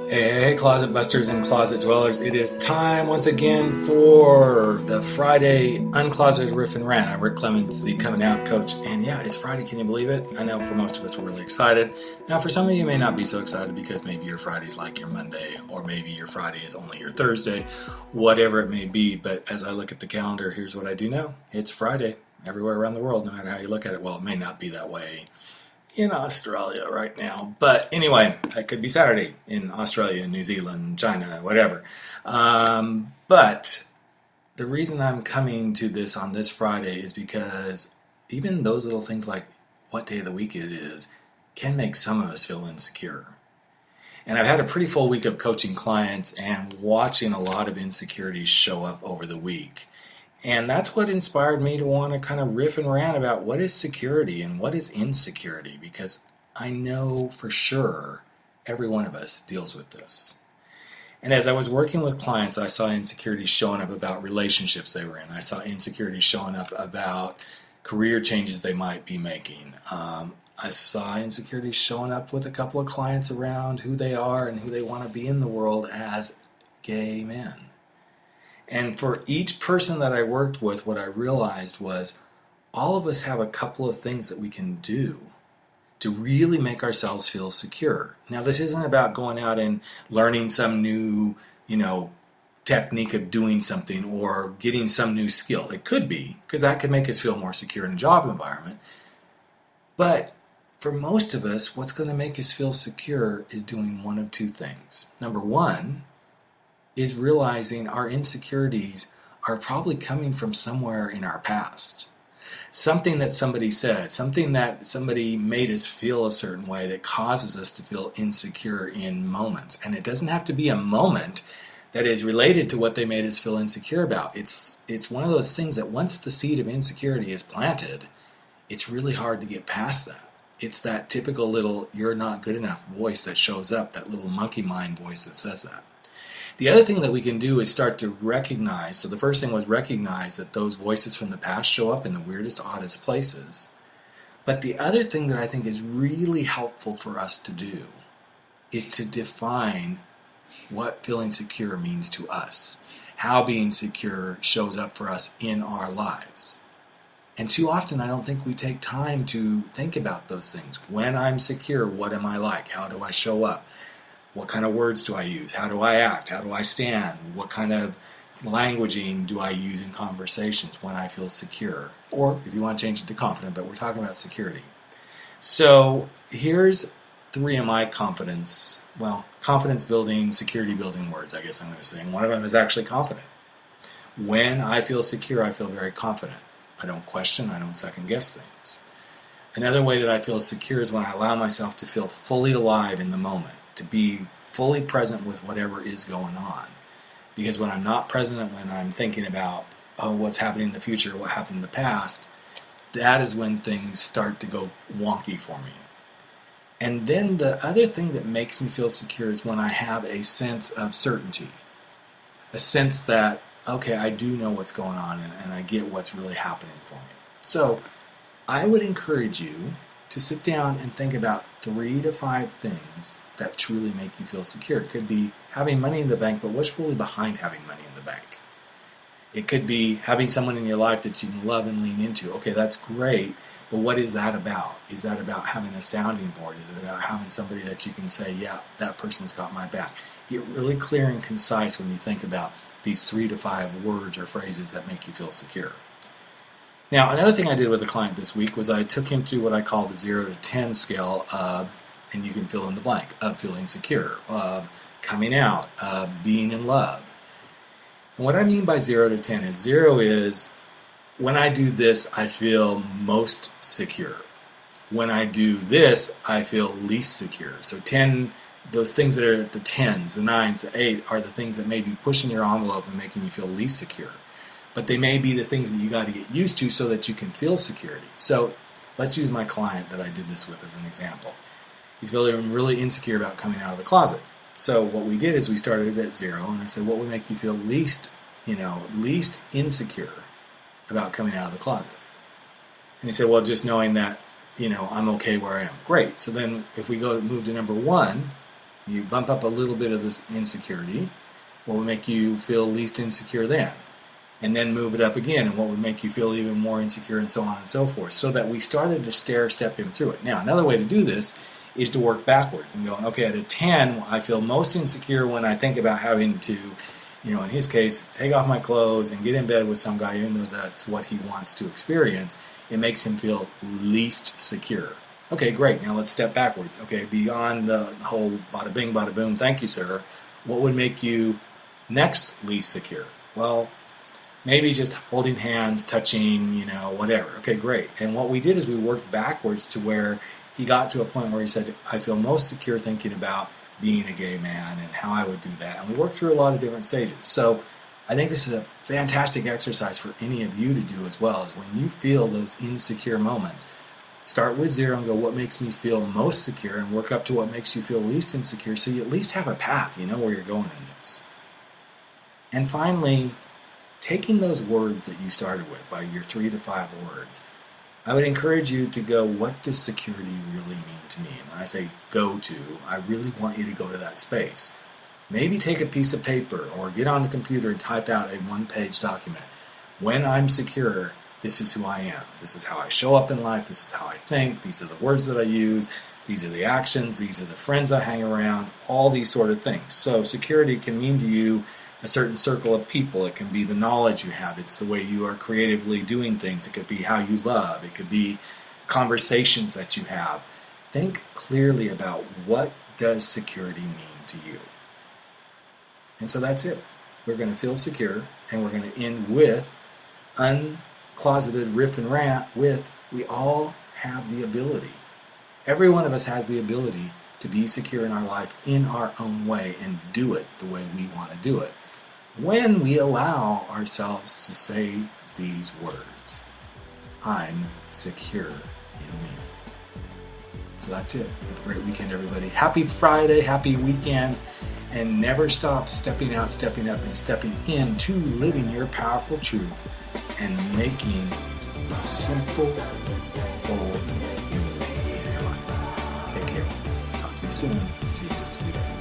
Hey, closet busters and closet dwellers. It is time once again for the Friday Uncloseted Riff and Rant. I'm Rick Clemons, the coming out coach. And yeah, it's Friday. Can you believe it? I know for most of us, we're really excited. Now, for some of you, may not be so excited because maybe your Friday's like your Monday, or maybe your Friday is only your Thursday, whatever it may be. But as I look at the calendar, here's what I do know. It's Friday everywhere around the world, no matter how you look at it. Well, it may not be that way in Australia right now. But anyway, that could be Saturday in Australia, New Zealand, China, whatever. But the reason I'm coming to this on this Friday is because even those little things like what day of the week it is can make some of us feel insecure. And I've had a pretty full week of coaching clients and watching a lot of insecurities show up over the week. And that's what inspired me to want to kind of riff and rant about what is security and what is insecurity, because I know for sure every one of us deals with this. And as I was working with clients, I saw insecurities showing up about relationships they were in. I saw insecurities showing up about career changes they might be making. I saw insecurities showing up with a couple of clients around who they are and who they want to be in the world as gay men. And for each person that I worked with, what I realized was all of us have a couple of things that we can do to really make ourselves feel secure. Now, this isn't about going out and learning some new, technique of doing something or getting some new skill. It could be, because that could make us feel more secure in a job environment. But for most of us, what's going to make us feel secure is doing one of two things. Number one is realizing our insecurities are probably coming from somewhere in our past. Something that somebody said, something that somebody made us feel a certain way that causes us to feel insecure in moments. And it doesn't have to be a moment that is related to what they made us feel insecure about. It's one of those things that once the seed of insecurity is planted, it's really hard to get past that. It's that typical little "you're not good enough" voice that shows up, that little monkey mind voice that says that. The other thing that we can do is start to recognize, so the first thing was recognize that those voices from the past show up in the weirdest, oddest places. But the other thing that I think is really helpful for us to do is to define what feeling secure means to us, how being secure shows up for us in our lives. And too often I don't think we take time to think about those things. When I'm secure, what am I like? How do I show up? What kind of words do I use? How do I act? How do I stand? What kind of languaging do I use in conversations when I feel secure? Or if you want to change it to confident, but we're talking about security. So here's three of my confidence building, security building words, I guess I'm going to say. And one of them is actually confident. When I feel secure, I feel very confident. I don't question, I don't second guess things. Another way that I feel secure is when I allow myself to feel fully alive in the moment, to be fully present with whatever is going on. Because when I'm not present, when I'm thinking about, what's happening in the future, what happened in the past, that is when things start to go wonky for me. And then the other thing that makes me feel secure is when I have a sense of certainty. A sense that, okay, I do know what's going on and I get what's really happening for me. So I would encourage you to sit down and think about 3 to 5 things that truly make you feel secure. It could be having money in the bank, but what's really behind having money in the bank? It could be having someone in your life that you can love and lean into. Okay, that's great, but what is that about? Is that about having a sounding board? Is it about having somebody that you can say, yeah, that person's got my back? Get really clear and concise when you think about these 3 to 5 words or phrases that make you feel secure. Now, another thing I did with a client this week was I took him through what I call the 0 to 10 scale of, and you can fill in the blank, of feeling secure, of coming out, of being in love. And what I mean by 0 to 10 is 0 is when I do this, I feel most secure. When I do this, I feel least secure. So 10, those things that are the 10s, the 9s, the 8 are the things that may be pushing your envelope and making you feel least secure. But they may be the things that you got to get used to so that you can feel security. So let's use my client that I did this with as an example. He's feeling really insecure about coming out of the closet. So what we did is we started at 0, and I said, what would make you feel least insecure about coming out of the closet? And he said, well, just knowing that, I'm okay where I am. Great. So then if we move to number 1, You bump up a little bit of this insecurity. What would make you feel least insecure then? And then move it up again, and what would make you feel even more insecure, and so on and so forth, so that we started to step him through it. Now, another way to do this is to work backwards and go, okay, at a 10, I feel most insecure when I think about having to, in his case, take off my clothes and get in bed with some guy, even though that's what he wants to experience. It makes him feel least secure. Okay, great. Now let's step backwards. Okay, beyond the whole bada bing, bada boom, thank you, sir. What would make you next least secure? Well, maybe just holding hands, touching, whatever. Okay, great. And what we did is we worked backwards to where he got to a point where he said, I feel most secure thinking about being a gay man and how I would do that. And we worked through a lot of different stages. So I think this is a fantastic exercise for any of you to do as well, is when you feel those insecure moments, start with 0 and go, what makes me feel most secure, and work up to what makes you feel least insecure, so you at least have a path, where you're going in this. And finally, taking those words that you started with, by your 3 to 5 words, I would encourage you to go, what does security really mean to me? And when I say go to, I really want you to go to that space. Maybe take a piece of paper or get on the computer and type out a 1-page document. When I'm secure, this is who I am. This is how I show up in life. This is how I think. These are the words that I use. These are the actions. These are the friends I hang around. All these sort of things. So security can mean to you a certain circle of people. It can be the knowledge you have. It's the way you are creatively doing things. It could be how you love. It could be conversations that you have. Think clearly about what does security mean to you. And so that's it. We're going to feel secure, and we're going to end with Uncloseted Riff and Rant with, we all have the ability. Every one of us has the ability to be secure in our life in our own way and do it the way we want to do it, when we allow ourselves to say these words. I'm secure in me. So that's it. Have a great weekend, everybody. Happy Friday, happy weekend, and never stop stepping out, stepping up, and stepping into living your powerful truth and making simple, bold moves in your life. Take care. Talk to you soon. See you in just a few days.